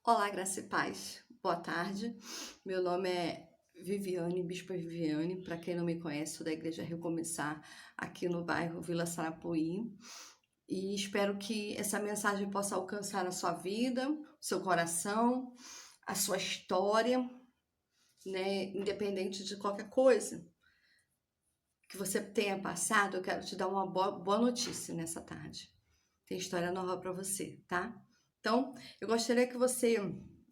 Olá, graça e paz. Boa tarde. Meu nome é Viviane, Bispa Viviane. Para quem não me conhece, sou da Igreja Recomeçar, aqui no bairro Vila Sarapuí. E espero que essa mensagem possa alcançar a sua vida, o seu coração, a sua história, né? Independente de qualquer coisa que você tenha passado, eu quero te dar uma boa notícia nessa tarde. Tem história nova para você, tá? Então, eu gostaria que você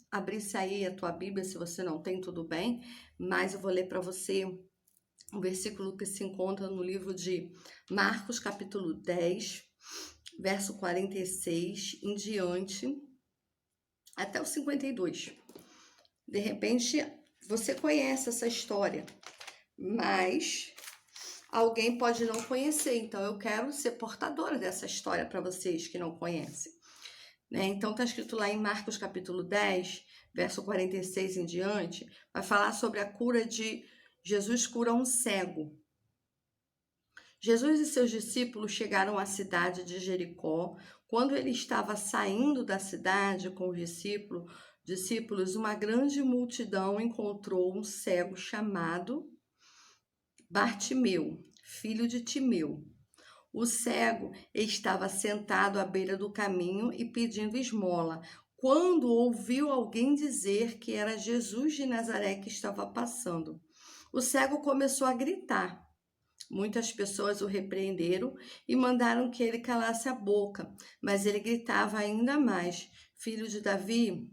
abrisse aí a tua Bíblia, se você não tem, tudo bem, mas eu vou ler para você um versículo que se encontra no livro de Marcos, capítulo 10, verso 46 em diante, até o 52. De repente, você conhece essa história, mas alguém pode não conhecer, então eu quero ser portadora dessa história para vocês que não conhecem. Então, está escrito lá em Marcos capítulo 10, verso 46 em diante, vai falar sobre a cura de Jesus cura um cego. Jesus e seus discípulos chegaram à cidade de Jericó. Quando ele estava saindo da cidade com os discípulos, uma grande multidão encontrou um cego chamado Bartimeu, filho de Timeu. O cego estava sentado à beira do caminho e pedindo esmola, quando ouviu alguém dizer que era Jesus de Nazaré que estava passando. O cego começou a gritar. Muitas pessoas o repreenderam e mandaram que ele calasse a boca, mas ele gritava ainda mais: Filho de Davi,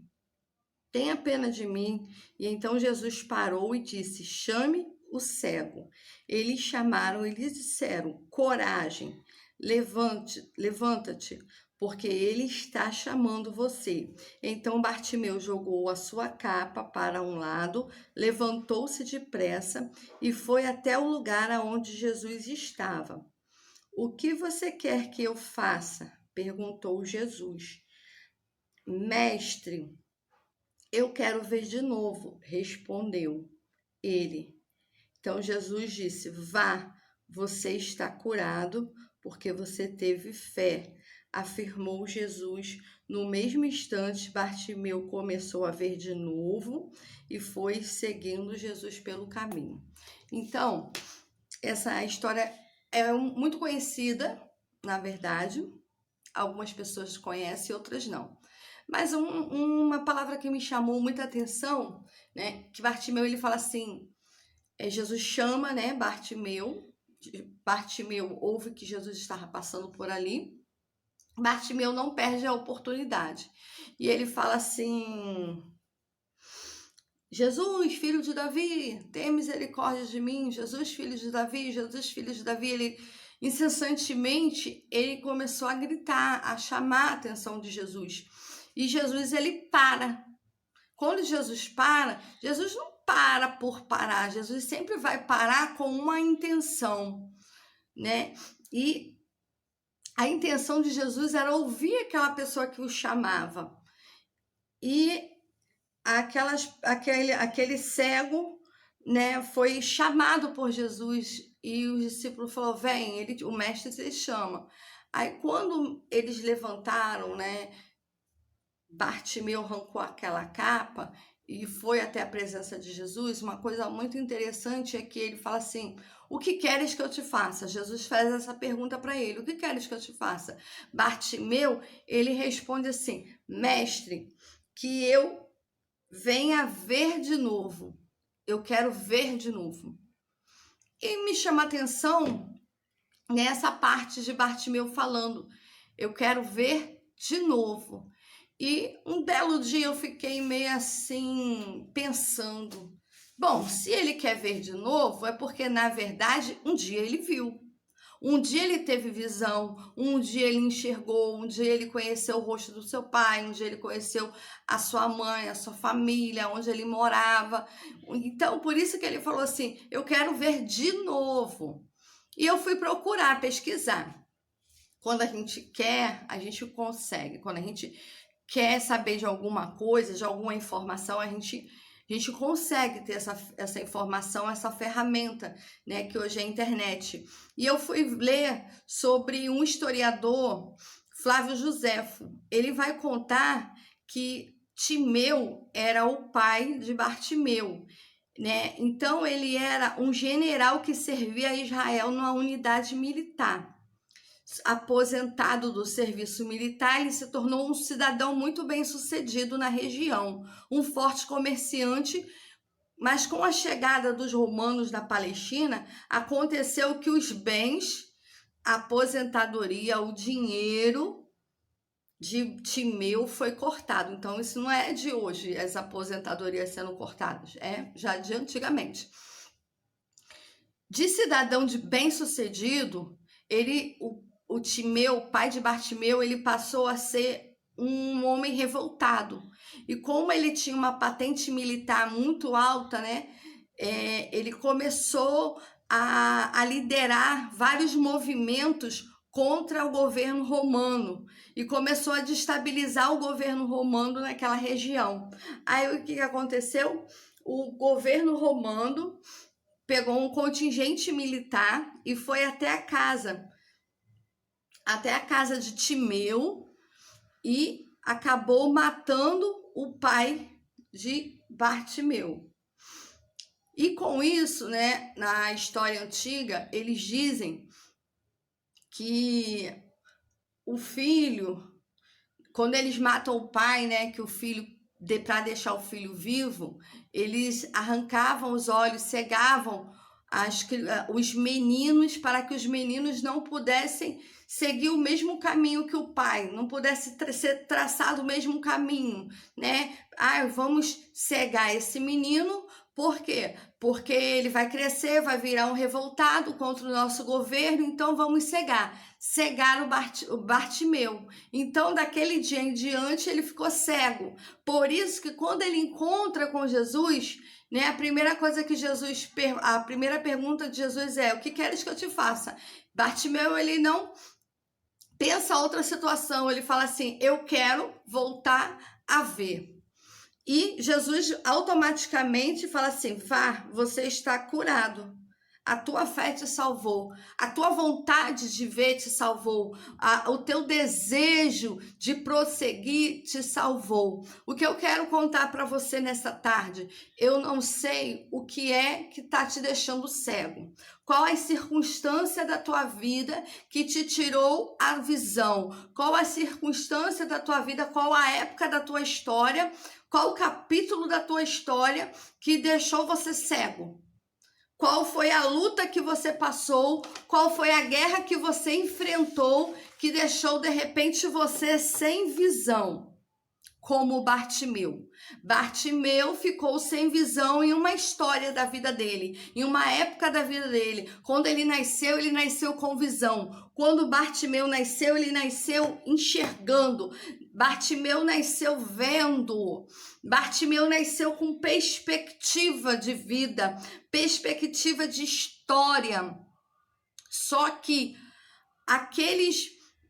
tenha pena de mim. E então Jesus parou e disse: Chame o cego. Eles chamaram e lhe disseram: Coragem, levanta-te, porque ele está chamando você. Então Bartimeu jogou a sua capa para um lado, levantou-se depressa e foi até o lugar aonde Jesus estava. O que você quer que eu faça? Perguntou Jesus. Mestre, eu quero ver de novo, respondeu ele. Então Jesus disse: Vá, você está curado, porque você teve fé, afirmou Jesus. No mesmo instante, Bartimeu começou a ver de novo e foi seguindo Jesus pelo caminho. Então, essa história é muito conhecida, na verdade. Algumas pessoas conhecem, outras não. Mas uma palavra que me chamou muita atenção, né, que Bartimeu ele fala assim, Jesus chama, né, Bartimeu ouve que Jesus estava passando por ali, Bartimeu não perde a oportunidade, e ele fala assim: Jesus, filho de Davi, tem misericórdia de mim. Jesus, filho de Davi, Jesus, filho de Davi. Ele, incessantemente, ele começou a gritar, a chamar a atenção de Jesus. E Jesus, ele para. Quando Jesus para, Jesus não para por parar. Jesus sempre vai parar com uma intenção, né? E a intenção de Jesus era ouvir aquela pessoa que o chamava. E aquele cego, né, foi chamado por Jesus e o discípulo falou: vem, o mestre se chama. Aí quando eles levantaram, né, Bartimeu arrancou aquela capa e foi até a presença de Jesus. Uma coisa muito interessante é que ele fala assim: o que queres que eu te faça? Jesus faz essa pergunta para ele: o que queres que eu te faça? Bartimeu, ele responde assim: mestre, que eu venha ver de novo. Eu quero ver de novo. E me chama a atenção nessa parte de Bartimeu falando: eu quero ver de novo. E um belo dia eu fiquei meio assim, pensando: bom, se ele quer ver de novo, é porque na verdade um dia ele viu. Um dia ele teve visão, um dia ele enxergou, um dia ele conheceu o rosto do seu pai, um dia ele conheceu a sua mãe, a sua família, onde ele morava. Então, por isso que ele falou assim: eu quero ver de novo. E eu fui procurar, pesquisar. Quando a gente quer, a gente consegue. Quando a gente quer saber de alguma coisa, de alguma informação, a gente consegue ter essa informação, essa ferramenta, né, que hoje é a internet. E eu fui ler sobre um historiador, Flávio Joséfo. Ele vai contar que Timeu era o pai de Bartimeu, né? Então ele era um general que servia a Israel numa unidade militar. Aposentado do serviço militar, ele se tornou um cidadão muito bem-sucedido na região, um forte comerciante. Mas com a chegada dos romanos na Palestina, aconteceu que os bens, a aposentadoria, o dinheiro de Timeu foi cortado. Então, isso não é de hoje, as aposentadorias sendo cortadas, é já de antigamente. De cidadão de bem-sucedido, o Timeu, pai de Bartimeu, ele passou a ser um homem revoltado. E como ele tinha uma patente militar muito alta, né? Ele começou a liderar vários movimentos contra o governo romano e começou a destabilizar o governo romano naquela região. Aí o que aconteceu? O governo romano pegou um contingente militar e foi até a casa de Timeu e acabou matando o pai de Bartimeu. E com isso, né, na história antiga, eles dizem que o filho, quando eles matam o pai, né, que o filho, para deixar o filho vivo, eles arrancavam os olhos, cegavam os meninos para que os meninos não pudessem seguir o mesmo caminho que o pai, não pudesse ser traçado o mesmo caminho, né? Vamos cegar esse menino, por quê? Porque ele vai crescer, vai virar um revoltado contra o nosso governo, então vamos cegar. Cegaram o Bartimeu. Então, daquele dia em diante, ele ficou cego. Por isso que quando ele encontra com Jesus, né, a primeira pergunta de Jesus é: o que queres que eu te faça? Bartimeu, ele não pensa outra situação, ele fala assim: eu quero voltar a ver. E Jesus automaticamente fala assim: vá, você está curado. A tua fé te salvou, a tua vontade de ver te salvou, o teu desejo de prosseguir te salvou. O que eu quero contar para você nessa tarde, eu não sei o que é que está te deixando cego. Qual é a circunstância da tua vida que te tirou a visão? Qual a circunstância da tua vida, qual a época da tua história, qual o capítulo da tua história que deixou você cego? Qual foi a luta que você passou? Qual foi a guerra que você enfrentou que deixou de repente você sem visão? Como Bartimeu. Bartimeu ficou sem visão em uma história da vida dele, em uma época da vida dele. Quando ele nasceu com visão. Quando Bartimeu nasceu, ele nasceu enxergando. Bartimeu nasceu vendo. Bartimeu nasceu com perspectiva de vida, perspectiva de história. Só que aqueles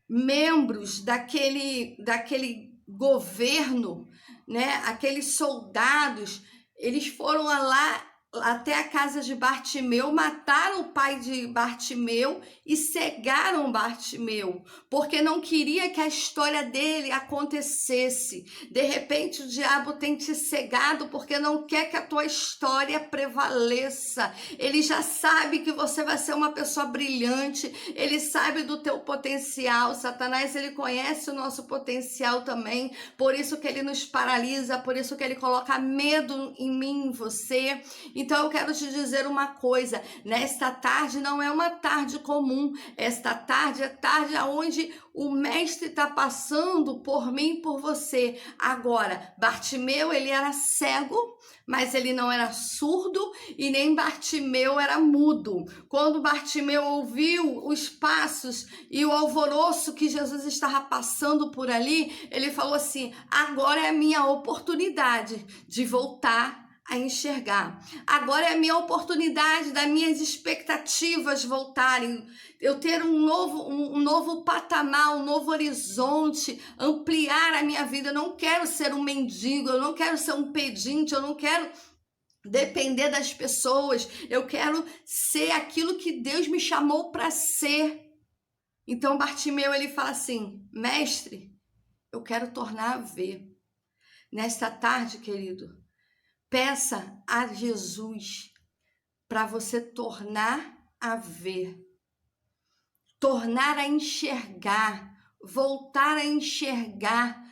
membros daquele governo, né, aqueles soldados, eles foram lá até a casa de Bartimeu, mataram o pai de Bartimeu e cegaram Bartimeu, porque não queria que a história dele acontecesse. De repente o diabo tem te cegado porque não quer que a tua história prevaleça. Ele já sabe que você vai ser uma pessoa brilhante, ele sabe do teu potencial. Satanás, ele conhece o nosso potencial também, por isso que ele nos paralisa, por isso que ele coloca medo em mim, em você. Então eu quero te dizer uma coisa, nesta tarde não é uma tarde comum, esta tarde é tarde onde o mestre está passando por mim e por você. Agora, Bartimeu, ele era cego, mas ele não era surdo e nem Bartimeu era mudo. Quando Bartimeu ouviu os passos e o alvoroço que Jesus estava passando por ali, ele falou assim: agora é a minha oportunidade de voltar a enxergar. Agora é a minha oportunidade das minhas expectativas voltarem, eu ter um novo patamar, um novo horizonte, ampliar a minha vida. Eu não quero ser um mendigo, eu não quero ser um pedinte, eu não quero depender das pessoas, eu quero ser aquilo que Deus me chamou para ser. Então Bartimeu, ele fala assim: mestre, eu quero tornar a ver. Nesta tarde, querido, peça a Jesus para você tornar a ver, tornar a enxergar, voltar a enxergar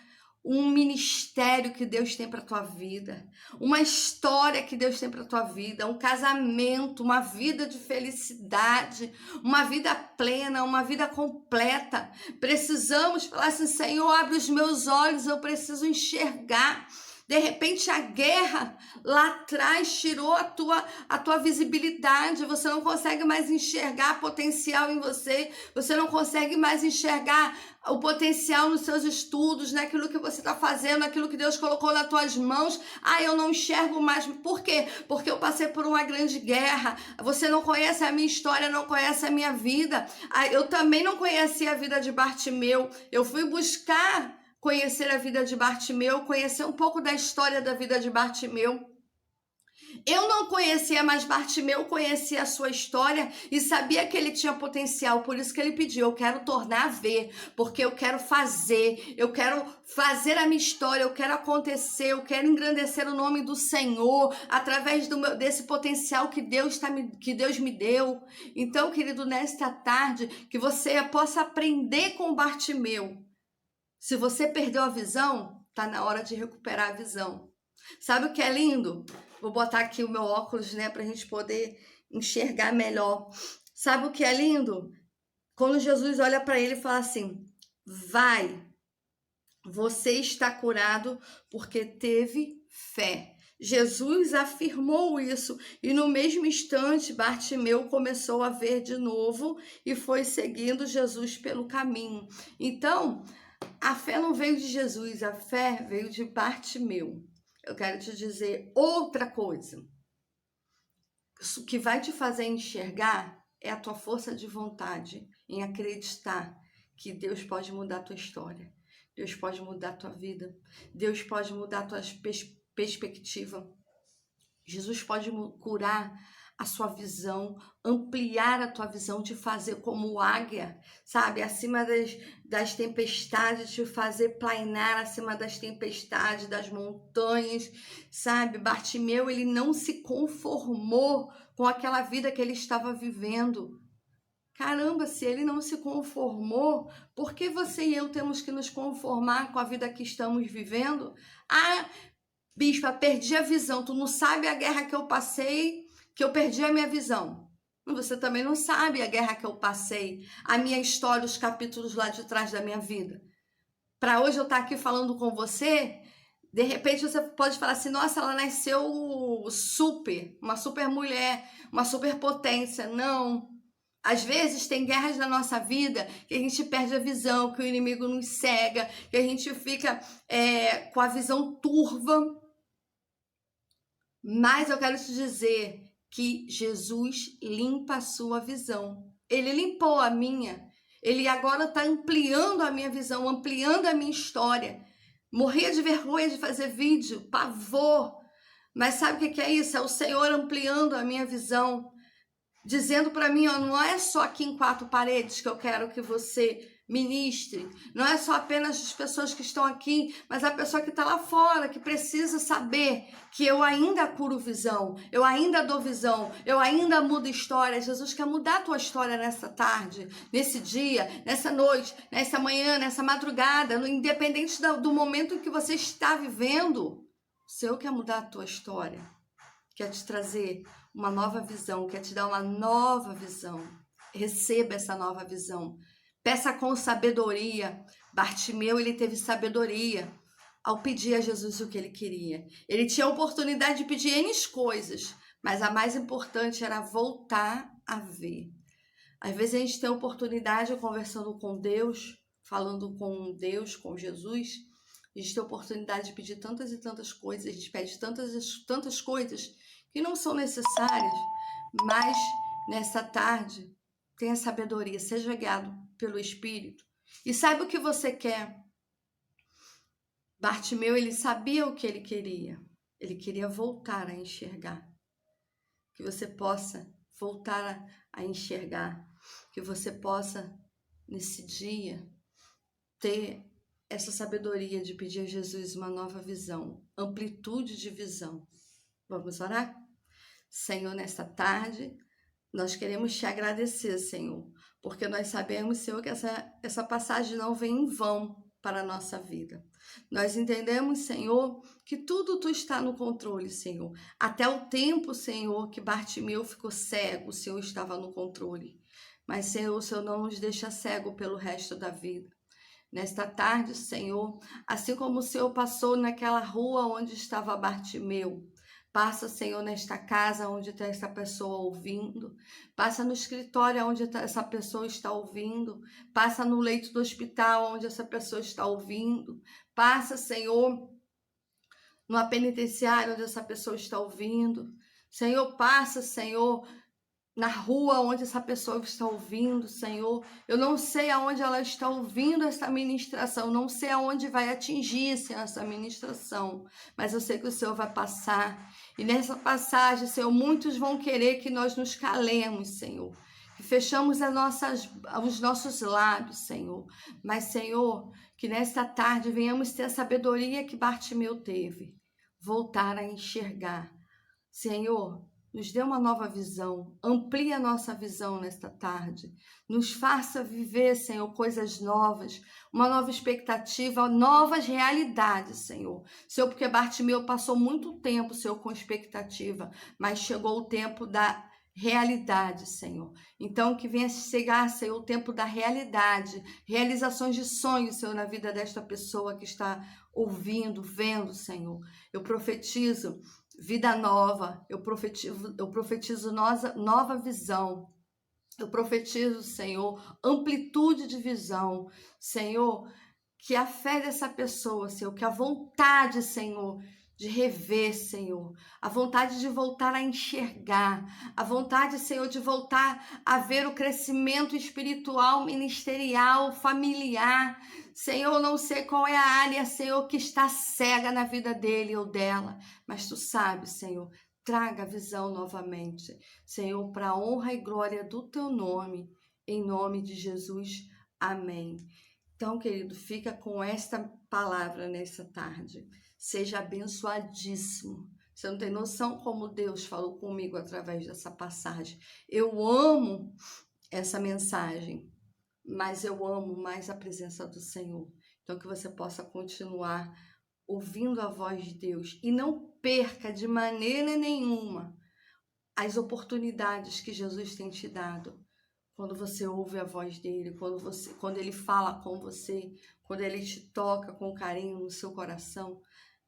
um ministério que Deus tem para tua vida, uma história que Deus tem para tua vida, um casamento, uma vida de felicidade, uma vida plena, uma vida completa. Precisamos falar assim: Senhor, abre os meus olhos, eu preciso enxergar. De repente a guerra lá atrás tirou a tua visibilidade, você não consegue mais enxergar potencial em você, você não consegue mais enxergar o potencial nos seus estudos, naquilo que você está fazendo, naquilo que Deus colocou nas tuas mãos. Eu não enxergo mais. Por quê? Porque eu passei por uma grande guerra. Você não conhece a minha história, não conhece a minha vida. Eu também não conhecia a vida de Bartimeu. Eu fui buscar conhecer a vida de Bartimeu, conhecer um pouco da história da vida de Bartimeu. Eu não conhecia, mas Bartimeu conhecia a sua história e sabia que ele tinha potencial, por isso que ele pediu: eu quero tornar a ver, porque eu quero fazer a minha história, eu quero acontecer, eu quero engrandecer o nome do Senhor através desse potencial que Deus me deu. Então, querido, nesta tarde, que você possa aprender com Bartimeu. Se você perdeu a visão, tá na hora de recuperar a visão. Sabe o que é lindo? Vou botar aqui o meu óculos, né, pra gente poder enxergar melhor. Sabe o que é lindo? Quando Jesus olha para ele e fala assim: vai, você está curado porque teve fé. Jesus afirmou isso e no mesmo instante Bartimeu começou a ver de novo e foi seguindo Jesus pelo caminho. Então, a fé não veio de Jesus, a fé veio de Bartimeu. Eu quero te dizer outra coisa. O que vai te fazer enxergar é a tua força de vontade em acreditar que Deus pode mudar a tua história. Deus pode mudar a tua vida. Deus pode mudar a tua perspectiva. Jesus pode curar a sua visão, ampliar a tua visão, te fazer como águia, sabe? Acima das tempestades, te fazer plainar acima das tempestades, das montanhas, sabe? Bartimeu, ele não se conformou com aquela vida que ele estava vivendo. Caramba, se ele não se conformou, por que você e eu temos que nos conformar com a vida que estamos vivendo? Bispa, perdi a visão. Tu não sabe a guerra que eu passei, que eu perdi a minha visão. Você também não sabe a guerra que eu passei, a minha história, os capítulos lá de trás da minha vida. Para hoje eu estar aqui falando com você, de repente você pode falar assim: nossa, ela nasceu uma super mulher, uma super potência. Não. Às vezes tem guerras na nossa vida que a gente perde a visão, que o inimigo nos cega, que a gente fica com a visão turva. Mas eu quero te dizer que Jesus limpa a sua visão. Ele limpou a minha. Ele agora está ampliando a minha visão, ampliando a minha história. Morria de vergonha de fazer vídeo, pavor. Mas sabe o que é isso? É o Senhor ampliando a minha visão, dizendo para mim: não é só aqui em quatro paredes que eu quero que você ministre, não é só apenas as pessoas que estão aqui, mas a pessoa que está lá fora, que precisa saber que eu ainda curo visão, eu ainda dou visão, eu ainda mudo história. Jesus quer mudar a tua história nessa tarde, nesse dia, nessa noite, nessa manhã, nessa madrugada, independente do momento em que você está vivendo. O Senhor quer mudar a tua história, quer te trazer uma nova visão, quer te dar uma nova visão. Receba essa nova visão. Peça com sabedoria. Bartimeu, ele teve sabedoria ao pedir a Jesus o que ele queria. Ele tinha a oportunidade de pedir N coisas, mas a mais importante era voltar a ver. Às vezes a gente tem a oportunidade, conversando com Deus, falando com Deus, com Jesus, a gente tem a oportunidade de pedir tantas e tantas coisas, a gente pede tantas coisas que não são necessárias, mas nessa tarde tenha sabedoria, seja guiado pelo Espírito e saiba o que você quer. Bartimeu, ele sabia o que ele queria voltar a enxergar. Que você possa voltar a enxergar, que você possa nesse dia ter essa sabedoria de pedir a Jesus uma nova visão, amplitude de visão. Vamos orar? Senhor, nesta tarde, nós queremos te agradecer, Senhor, porque nós sabemos, Senhor, que essa passagem não vem em vão para a nossa vida. Nós entendemos, Senhor, que tudo tu está no controle, Senhor. Até o tempo, Senhor, que Bartimeu ficou cego, o Senhor estava no controle. Mas, Senhor, o Senhor não nos deixa cego pelo resto da vida. Nesta tarde, Senhor, assim como o Senhor passou naquela rua onde estava Bartimeu, passa, Senhor, nesta casa onde está essa pessoa ouvindo, passa no escritório onde essa pessoa está ouvindo, passa no leito do hospital onde essa pessoa está ouvindo, passa, Senhor, numa penitenciária onde essa pessoa está ouvindo, Senhor, passa, Senhor, na rua onde essa pessoa está ouvindo, Senhor. Eu não sei aonde ela está ouvindo essa ministração, não sei aonde vai atingir, Senhor, essa ministração, mas eu sei que o Senhor vai passar. E nessa passagem, Senhor, muitos vão querer que nós nos calemos, Senhor, que fechamos os nossos lábios, Senhor. Mas, Senhor, que nesta tarde venhamos ter a sabedoria que Bartimeu teve, voltar a enxergar. Senhor, nos dê uma nova visão, amplie a nossa visão nesta tarde, nos faça viver, Senhor, coisas novas, uma nova expectativa, novas realidades, Senhor. Senhor, porque Bartimeu passou muito tempo, Senhor, com expectativa, mas chegou o tempo da realidade, Senhor. Então, que venha chegar, Senhor, o tempo da realidade, realizações de sonhos, Senhor, na vida desta pessoa que está ouvindo, vendo, Senhor. Eu profetizo vida nova, eu profetizo nova visão, eu profetizo, Senhor, amplitude de visão, Senhor, que a fé dessa pessoa, Senhor, que a vontade, Senhor, de rever, Senhor, a vontade de voltar a enxergar, a vontade, Senhor, de voltar a ver o crescimento espiritual, ministerial, familiar. Senhor, não sei qual é a área, Senhor, que está cega na vida dele ou dela, mas tu sabes, Senhor, traga a visão novamente, Senhor, para a honra e glória do teu nome, em nome de Jesus, amém. Então, querido, fica com esta palavra nessa tarde. Seja abençoadíssimo. Você não tem noção como Deus falou comigo através dessa passagem. Eu amo essa mensagem, mas eu amo mais a presença do Senhor. Então, que você possa continuar ouvindo a voz de Deus e não perca de maneira nenhuma as oportunidades que Jesus tem te dado. Quando você ouve a voz dele, quando ele fala com você, quando ele te toca com carinho no seu coração,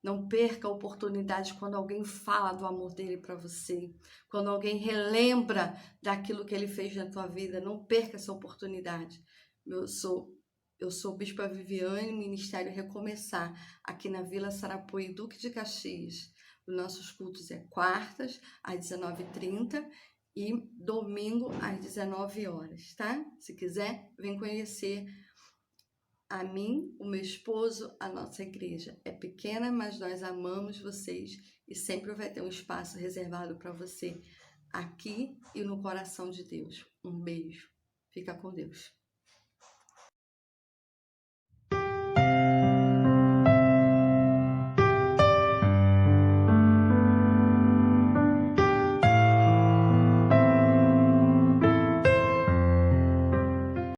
não perca a oportunidade quando alguém fala do amor dele para você, quando alguém relembra daquilo que ele fez na tua vida, não perca essa oportunidade. Eu sou Bispa Viviane, Ministério Recomeçar, aqui na Vila Sarapuí, Duque de Caxias. Os nossos cultos é quartas, às 19h30, e domingo às 19 horas, tá? Se quiser, vem conhecer a mim, o meu esposo, a nossa igreja. É pequena, mas nós amamos vocês e sempre vai ter um espaço reservado para você aqui e no coração de Deus. Um beijo. Fica com Deus.